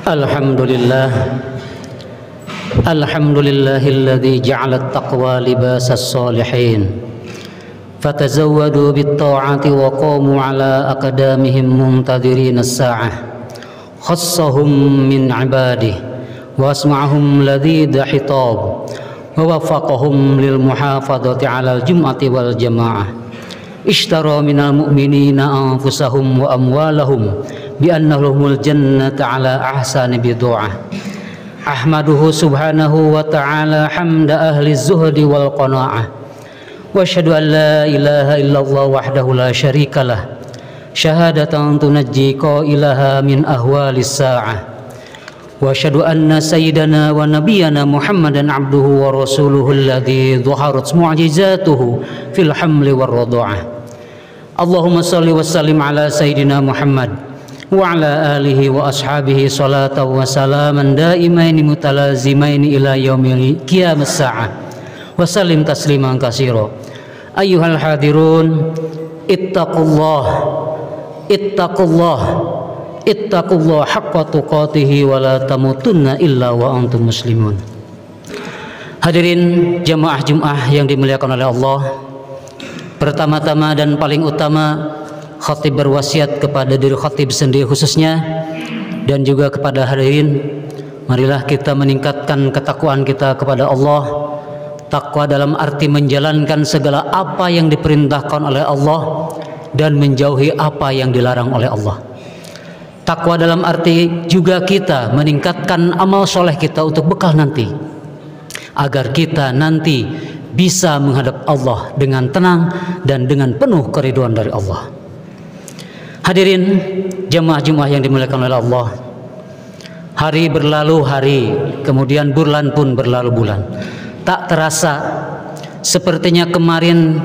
Alhamdulillah, alhamdulillahilladzi ja'ala at-taqwa libasas salihin fatazawwadu bit-ta'ati wa qamu ala aqdamihim muntadhirin as-sa'ah khassahum min ibadihi wa asma'ahum ladhidha hitab wa wafaqahum lil muhafadhati ala al-jum'ati wal jama'ah ishtara minal mu'minina anfusahum wa amwalahum bi anna lahumul jannata ala ahsani bidu'ah. Ahmaduhu subhanahu wa ta'ala hamda ahli zuhdi wal qana'ah wa asyhadu an la ilaha illallah wahdahu la syarikalah syahadatan tunajji qailaha min ahwalis sa'ah wa asyhadu anna sayyidana wa nabiyyana Muhammadan abduhu wa rasuluhu alladzi dhaharat mu'jizatuhu fil hamli war radha'ah. Allahumma shalli wa sallim ala sayyidina Muhammad wa ala alihi wa ashabihi salatan wa salaman daimaini mutalazimaini ila yaumil qiyamas sa'ah wa sallim tasliman katsira. Ayyuhal hadirun, ittaqullah haqqa tuqatih wa la tamutunna illa wa antum muslimun. Hadirin jamaah Jumat yang dimuliakan oleh Allah, pertama-tama dan paling utama khatib berwasiat kepada diri khatib sendiri khususnya dan juga kepada hadirin, marilah kita meningkatkan ketakwaan kita kepada Allah. Takwa dalam arti menjalankan segala apa yang diperintahkan oleh Allah dan menjauhi apa yang dilarang oleh Allah. Takwa dalam arti juga kita meningkatkan amal soleh kita untuk bekal nanti, agar kita nanti bisa menghadap Allah dengan tenang dan dengan penuh keridhaan dari Allah. Hadirin jamaah Jumat yang dimuliakan oleh Allah, hari berlalu hari, kemudian bulan pun berlalu bulan. Tak terasa sepertinya kemarin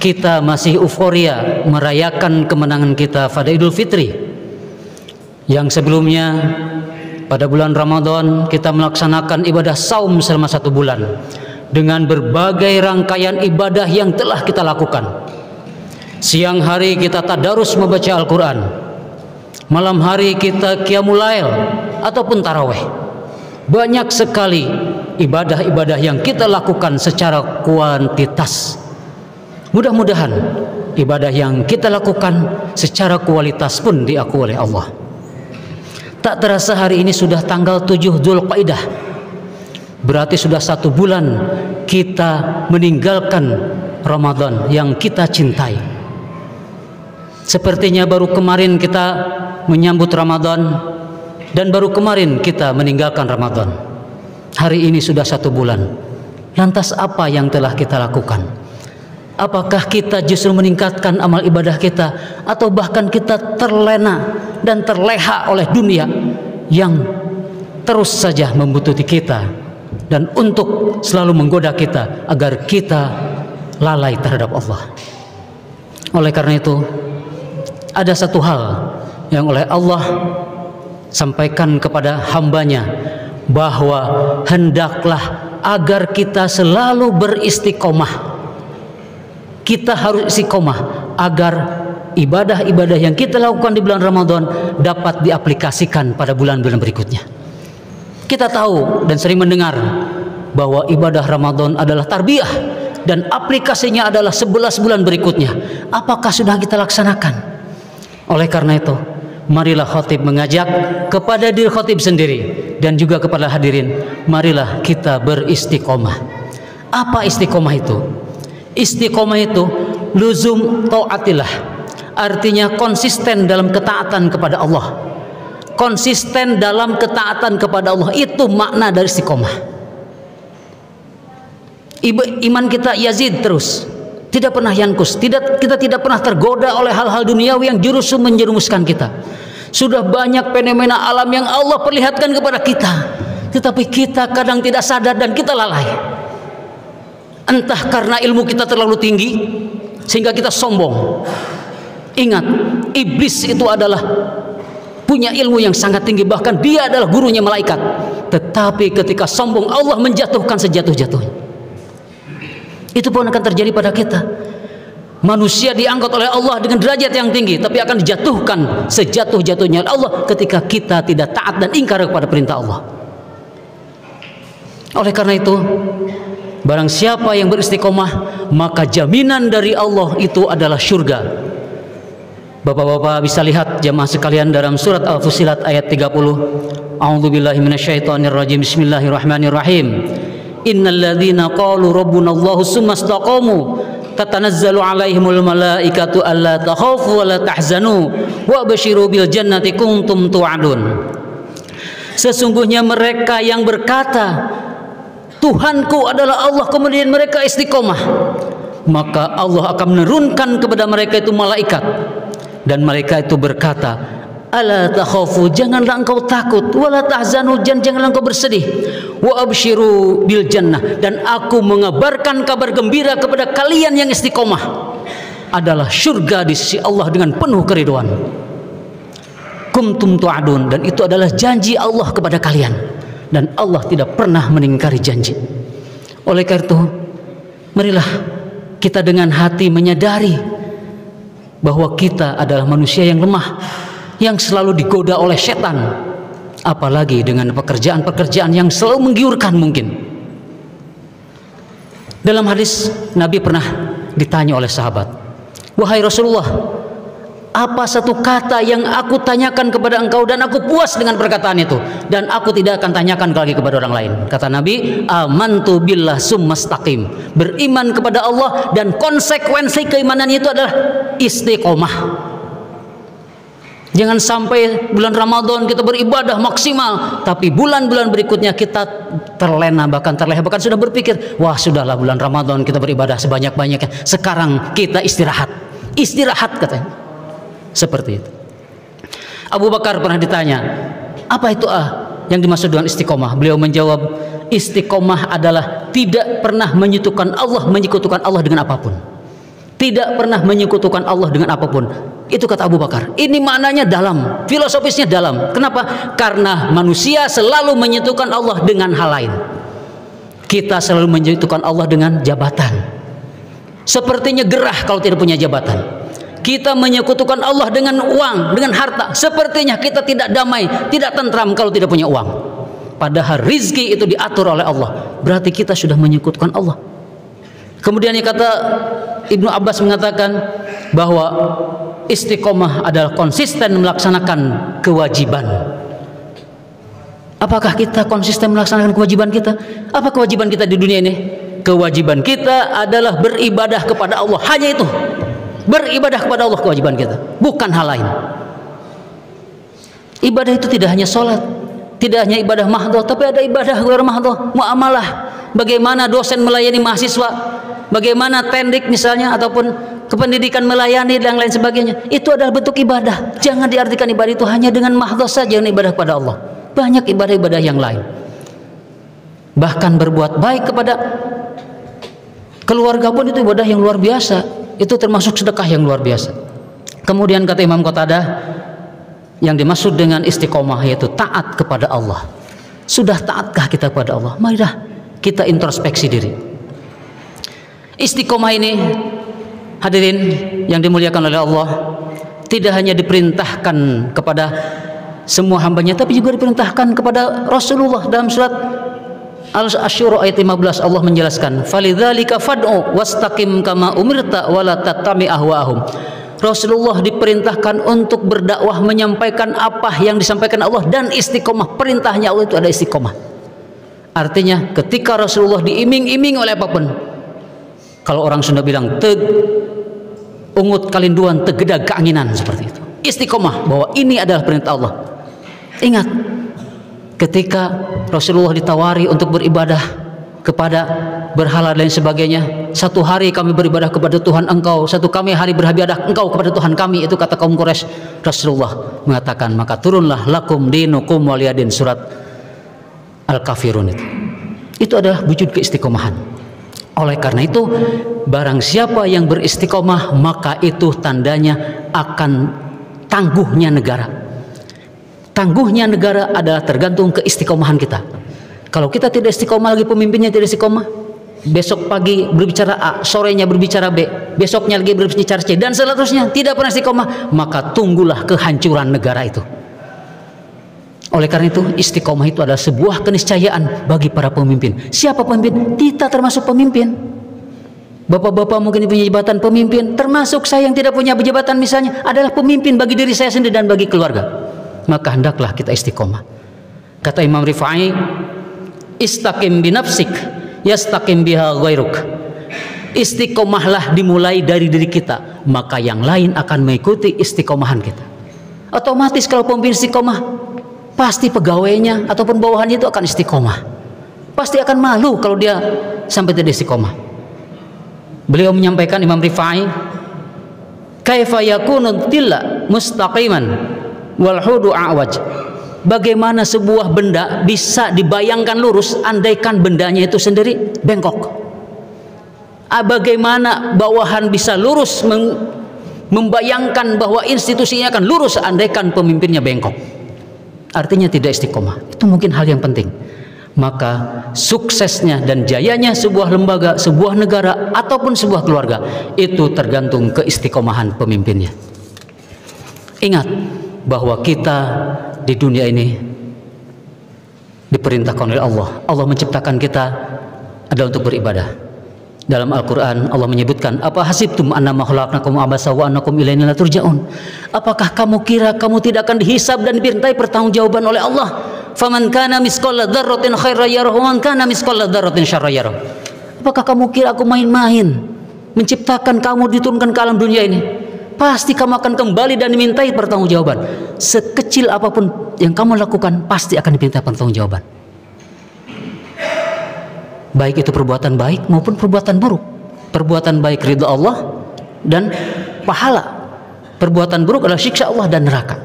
kita masih euforia merayakan kemenangan kita pada Idul Fitri. Yang sebelumnya pada bulan Ramadan kita melaksanakan ibadah saum selama 1 bulan dengan berbagai rangkaian ibadah yang telah kita lakukan. Siang hari kita tadarus membaca Al-Quran, malam hari kita qiyamul lail ataupun tarawih. Banyak sekali ibadah-ibadah yang kita lakukan secara kuantitas. Mudah-mudahan ibadah yang kita lakukan secara kualitas pun diakui oleh Allah. Tak terasa hari ini sudah tanggal 7 Dzulqa'dah. Berarti sudah 1 bulan kita meninggalkan Ramadan yang kita cintai. Sepertinya baru kemarin kita menyambut Ramadan dan baru kemarin kita meninggalkan Ramadan. Hari ini sudah 1 bulan. Lantas apa yang telah kita lakukan? Apakah kita justru meningkatkan amal ibadah kita, atau bahkan kita terlena dan terleha oleh dunia yang terus saja membutuhkan kita dan untuk selalu menggoda kita agar kita lalai terhadap Allah? Oleh karena itu, ada satu hal yang oleh Allah sampaikan kepada hambanya, bahwa hendaklah agar kita selalu beristiqomah. Kita harus istiqomah agar ibadah-ibadah yang kita lakukan di bulan Ramadan dapat diaplikasikan pada bulan-bulan berikutnya. Kita tahu dan sering mendengar bahwa ibadah Ramadan adalah tarbiyah dan aplikasinya adalah 11 bulan berikutnya. Apakah sudah kita laksanakan? Oleh karena itu, marilah khatib mengajak kepada diri khatib sendiri dan juga kepada hadirin, marilah kita beristiqomah. Apa istiqomah itu? Istiqomah itu luzum taatillah, artinya konsisten dalam ketaatan kepada Allah. Konsisten dalam ketaatan kepada Allah, itu makna dari istiqomah. Iman kita yazid terus, tidak pernah yankus. Kita tidak pernah tergoda oleh hal-hal duniawi yang menjerumuskan kita. Sudah banyak fenomena alam yang Allah perlihatkan kepada kita, tetapi kita kadang tidak sadar dan kita lalai. Entah karena ilmu kita terlalu tinggi sehingga kita sombong. Ingat, iblis itu adalah punya ilmu yang sangat tinggi, bahkan dia adalah gurunya malaikat. Tetapi ketika sombong, Allah menjatuhkan sejatuh-jatuhnya. Itu pun akan terjadi pada kita. Manusia diangkat oleh Allah dengan derajat yang tinggi, tapi akan dijatuhkan sejatuh-jatuhnya oleh Allah ketika kita tidak taat dan ingkar kepada perintah Allah. Oleh karena itu, barang siapa yang beristiqomah, maka jaminan dari Allah itu adalah surga. Bapak-bapak bisa lihat jamaah sekalian dalam surat Al-Fussilat ayat 30. A'udzubillahi minasyaitonirrajim. Bismillahirrahmanirrahim. Innal ladzina qalu rabbunallahu tsumma istaqamu tatanazzalu alaihimul malaikatu alla takhafu wa la tahzanu wa basyiru bil jannati kuntum tu'adun. Sesungguhnya mereka yang berkata Tuhanku adalah Allah, kemudian mereka istiqomah, maka Allah akan menurunkan kepada mereka itu malaikat, dan mereka itu berkata, ala takhafu, janganlah engkau takut, wala tahzanu, janganlah engkau bersedih, wa absyiru bil jannah, dan aku mengabarkan kabar gembira kepada kalian yang istiqomah adalah surga di sisi Allah dengan penuh keridhaan. Kuntum tu'adun, dan itu adalah janji Allah kepada kalian, dan Allah tidak pernah mengingkari janji. Oleh karena itu, marilah kita dengan hati menyadari bahwa kita adalah manusia yang lemah, yang selalu digoda oleh setan, apalagi dengan pekerjaan-pekerjaan yang selalu menggiurkan mungkin. Dalam hadis, Nabi pernah ditanya oleh sahabat, wahai Rasulullah, apa satu kata yang aku tanyakan kepada engkau dan aku puas dengan perkataan itu, dan aku tidak akan tanyakan lagi kepada orang lain? Kata Nabi, amantu billah summastaqim, beriman kepada Allah dan konsekuensi keimanan itu adalah istiqomah. Jangan sampai bulan Ramadan kita beribadah maksimal, tapi bulan-bulan berikutnya kita terlena, bahkan terlehap, bahkan sudah berpikir, wah sudahlah bulan Ramadan kita beribadah sebanyak-banyaknya, sekarang kita istirahat katanya. Seperti itu. Abu Bakar pernah ditanya, apa itu yang dimaksud dengan istiqomah? Beliau menjawab, istiqomah adalah tidak pernah menyekutukan Allah dengan apapun. Tidak pernah menyekutukan Allah dengan apapun. Itu kata Abu Bakar. Ini maknanya dalam, filosofisnya dalam. Kenapa? Karena manusia selalu menyekutukan Allah dengan hal lain. Kita selalu menyekutukan Allah dengan jabatan. Sepertinya gerah kalau tidak punya jabatan. Kita menyekutukan Allah dengan uang, dengan harta. Sepertinya kita tidak damai, tidak tentram kalau tidak punya uang. Padahal rizki itu diatur oleh Allah. Berarti kita sudah menyekutukan Allah. Kemudian kata Ibnu Abbas mengatakan bahwa istiqomah adalah konsisten melaksanakan kewajiban. Apakah kita konsisten melaksanakan kewajiban kita? Apa kewajiban kita di dunia ini? Kewajiban kita adalah beribadah kepada Allah. Hanya itu. Beribadah kepada Allah kewajiban kita, bukan hal lain. Ibadah itu tidak hanya sholat, tidak hanya ibadah mahdhah, tapi ada ibadah ghair mahdhah, muamalah. Bagaimana dosen melayani mahasiswa, bagaimana tendik misalnya, ataupun kependidikan melayani dan lain sebagainya. Itu adalah bentuk ibadah. Jangan diartikan ibadah itu hanya dengan mahdhah saja, ibadah kepada Allah. Banyak ibadah-ibadah yang lain. Bahkan berbuat baik kepada keluarga pun itu ibadah yang luar biasa. Itu termasuk sedekah yang luar biasa. Kemudian kata Imam Qatadah, yang dimaksud dengan istiqomah yaitu taat kepada Allah. Sudah taatkah kita kepada Allah? Marilah kita introspeksi diri. Istiqomah ini, hadirin yang dimuliakan oleh Allah, tidak hanya diperintahkan kepada semua hambanya, tapi juga diperintahkan kepada Rasulullah. Dalam surat Al-Asyura ayat 15 Allah menjelaskan, "Falidzalika fad'u wastaqim kama umirta wa la tattabi' ahwa'ahum." Rasulullah diperintahkan untuk berdakwah, menyampaikan apa yang disampaikan Allah, dan istiqomah. Perintahnya Allah itu ada istiqomah. Artinya ketika Rasulullah diiming-iming oleh apapun, kalau orang Sunda bilang ungut kalinduan tegedag keanginan, seperti itu. Istiqomah bahwa ini adalah perintah Allah. Ingat, ketika Rasulullah ditawari untuk beribadah kepada berhala dan sebagainya, satu hari kami beribadah kepada Tuhan engkau, satu kami hari beribadah engkau kepada Tuhan kami, itu kata kaum Quraisy. Rasulullah mengatakan, maka turunlah lakum dinukum waliyadin, surat Al-Kafirun. Itu adalah wujud keistiqomahan. Oleh karena itu, barang siapa yang beristiqomah, maka itu tandanya akan tangguhnya negara. Tangguhnya negara adalah tergantung keistiqomahan kita. Kalau kita tidak istiqomah lagi, pemimpinnya tidak istiqomah, besok pagi berbicara A, sorenya berbicara B, besoknya lagi berbicara C, dan seterusnya, tidak pernah istiqomah, maka tunggulah kehancuran negara itu. Oleh karena itu, istiqomah itu adalah sebuah keniscayaan bagi para pemimpin. Siapa pemimpin? Kita termasuk pemimpin. Bapak-bapak mungkin punya jabatan pemimpin, termasuk saya yang tidak punya jabatan misalnya, adalah pemimpin bagi diri saya sendiri dan bagi keluarga. Maka hendaklah kita istiqomah. Kata Imam Rifai, istaqim binafsik yastaqim biha ghairuk. Istiqomahlah dimulai dari diri kita, maka yang lain akan mengikuti istiqomahan kita. Otomatis kalau pemimpin istiqomah, pasti pegawainya ataupun bawahannya itu akan istiqomah. Pasti akan malu kalau dia sampai tidak istiqomah. Beliau menyampaikan, Imam Rifai, kaifa yakunu tilla mustaqiman wal hudu a'waj. Bagaimana sebuah benda bisa dibayangkan lurus andaikan bendanya itu sendiri bengkok? Bagaimana bawahan bisa lurus membayangkan bahwa institusinya akan lurus andaikan pemimpinnya bengkok? Artinya tidak istiqomah. Itu mungkin hal yang penting. Maka suksesnya dan jayanya sebuah lembaga, sebuah negara ataupun sebuah keluarga itu tergantung keistiqomahan pemimpinnya. Ingat bahwa kita di dunia ini diperintahkan oleh Allah. Allah menciptakan kita adalah untuk beribadah. Dalam Al-Quran Allah menyebutkan, apa hasibtum annama khalaqnakum abasa wa annakum ilaina la turja'un. Apakah kamu kira kamu tidak akan dihisab dan dimintai pertanggungjawaban oleh Allah? Faman kana misqala dzarratin khairan yarah wa man kana misqala dzarratin syarran yarah. Apakah kamu kira aku main-main menciptakan kamu diturunkan ke alam dunia ini? Pasti kamu akan kembali dan dimintai pertanggungjawaban. Sekecil apapun yang kamu lakukan pasti akan diminta pertanggungjawaban. Baik itu perbuatan baik maupun perbuatan buruk. Perbuatan baik ridha Allah dan pahala. Perbuatan buruk adalah siksa Allah dan neraka.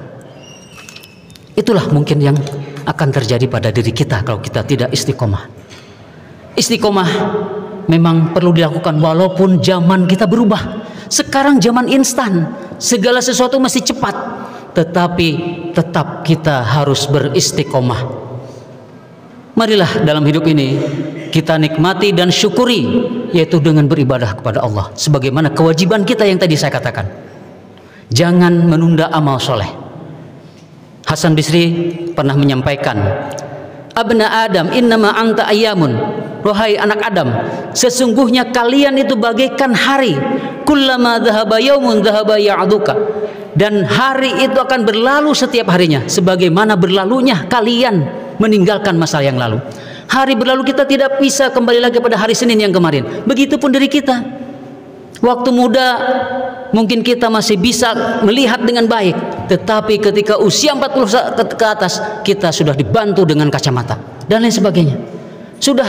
Itulah mungkin yang akan terjadi pada diri kita kalau kita tidak istiqomah. Istiqomah memang perlu dilakukan walaupun zaman kita berubah. Sekarang zaman instan, segala sesuatu masih cepat, tetapi tetap kita harus beristiqomah. Marilah dalam hidup ini kita nikmati dan syukuri, yaitu dengan beribadah kepada Allah sebagaimana kewajiban kita yang tadi saya katakan. Jangan menunda amal soleh. Hasan Bisri pernah menyampaikan, abna Adam innama anta ayyamun. Wahai anak Adam, sesungguhnya kalian itu bagaikan hari. Kullama dhahaba yaumun dhahaba ya'duka. Dan hari itu akan berlalu setiap harinya sebagaimana berlalunya kalian meninggalkan masa yang lalu. Hari berlalu, kita tidak bisa kembali lagi pada hari Senin yang kemarin. Begitupun diri kita. Waktu muda mungkin kita masih bisa melihat dengan baik, tetapi ketika usia 40 ke atas kita sudah dibantu dengan kacamata dan lain sebagainya. Sudah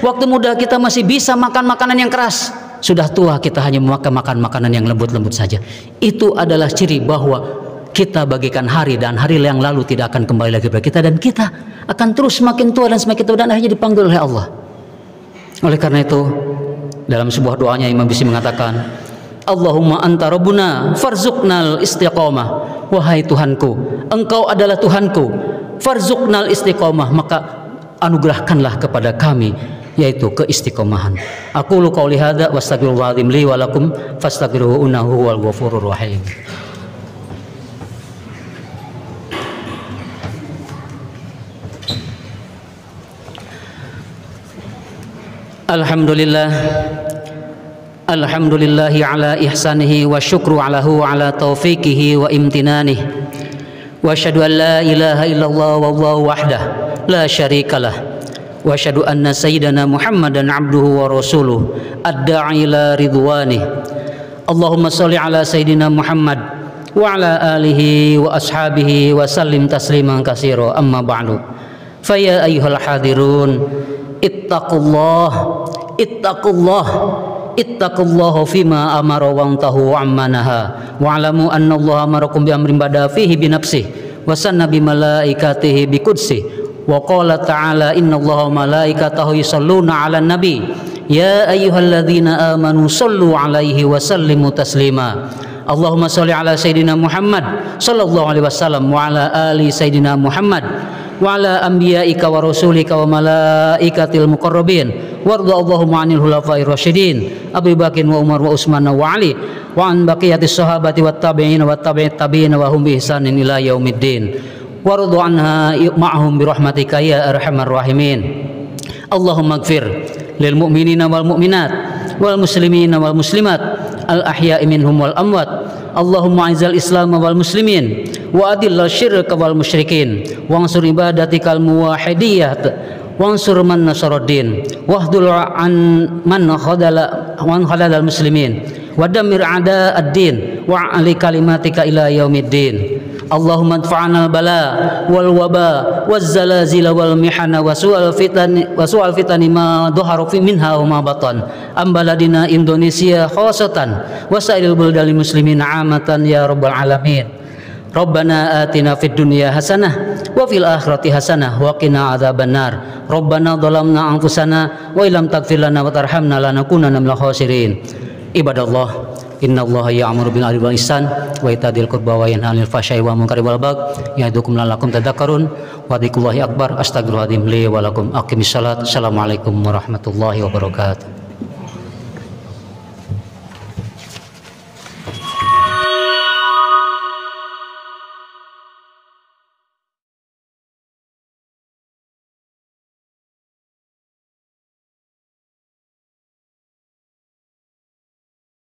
waktu muda kita masih bisa makan makanan yang keras, sudah tua kita hanya makan makanan yang lembut-lembut saja. Itu adalah ciri bahwa kita bagaikan hari, dan hari yang lalu tidak akan kembali lagi kepada kita, dan kita akan terus semakin tua dan semakin tua dan akhirnya dipanggil oleh Allah. Oleh karena itu dalam sebuah doanya Imam Bisri mengatakan, Allahumma anta rabbuna farzuqnal istiqomah. Wahai Tuhanku, Engkau adalah Tuhanku, farzuqnal istiqomah, maka anugerahkanlah kepada kami yaitu keistiqomahan. Aqulu qouli hadza wastaghfirullahaladzim li wa lakum fastaghfiruhu innahu huwal ghafurur rahim. Alhamdulillah, alhamdulillahi ala ihsanihi wa syukru alahu ala taufiqihi wa imtinanihi, wa asyhadu an la ilaha illallah wallahu wahdah la syarikalah, wa asyhadu anna sayyidana Muhammadan abduhu wa rasuluh ad-da'i ila ridwanih. Allahumma sholli ala sayyidina Muhammad wa ala alihi wa ashabihi wa sallim tasliman katsira, amma ba'du. Fa ya ayyuhal hadirun, ittaqullah ittaqullaha fima amara wa antahu amma naha, wa alamu anna Allah amarakum bi amrin bada fihi bi nafsihi wa sanna bi malaikatihi bi qudsihi wa qala ta'ala innallaha wa malaikatahu yusholluna 'alan nabi ya ayyuhalladzina amanu shollu 'alaihi wa sallimu taslima. Allahumma sholli ala sayyidina Muhammad sallallahu alaihi wasallam wa ala ali sayyidina Muhammad wa ala anbiya'ika wa rasulika wa malaikatil muqarrabin warda Allahumma 'anil khulafa'ir rasyidin Abu Bakr wa Umar wa Utsman wa Ali wa an baqiyatis sahabati wat tabi'in wa tabi'it tabi'in wa hum bi ihsanin ila yaumiddin warda anha ma'hum bi rahmatika ya arhamar rahimin. Allahumma ighfir lil mu'minina wal mu'minat wal muslimina wal muslimat al ahya'i minhum wal amwat. Allahumma a'izzal islam wal muslimin wa adillal syirka wal musyrikin wansur ibadatikal muwahhidiyat wansur man nasaraddin wahdul an man khadalal muslimin wa dammir a'da ad-din wa ali kalimatika ila yaumiddin. Allahumma adfa'na al-bala wal waba waz zalazil wal mihana wa su'al fitani ma dhahara fi minha wa ma batan am baladina Indonesia khassatan wa sa'iril buldal muslimin 'amatan ya rabbal alamin. Rabbana atina fid dunya hasanah wa fil akhirati hasanah wa qina adzabannar. Rabbana dhalamna anfusana wa illam taghfir lana wa tarhamna lanakunanna minal khasirin. Ibadallah, innallaha ya'muru bil 'adli wal ihsan wa ita'il qurba wa yanha 'anil fahsya'i wal munkari wal baghi ya'idukum la'allakum tadhakkarun wa dzikrullahi akbar. Astaghfirullahaladzim li wa lakum. Aqimissalat. Assalamualaikum warahmatullahi wabarakatuh.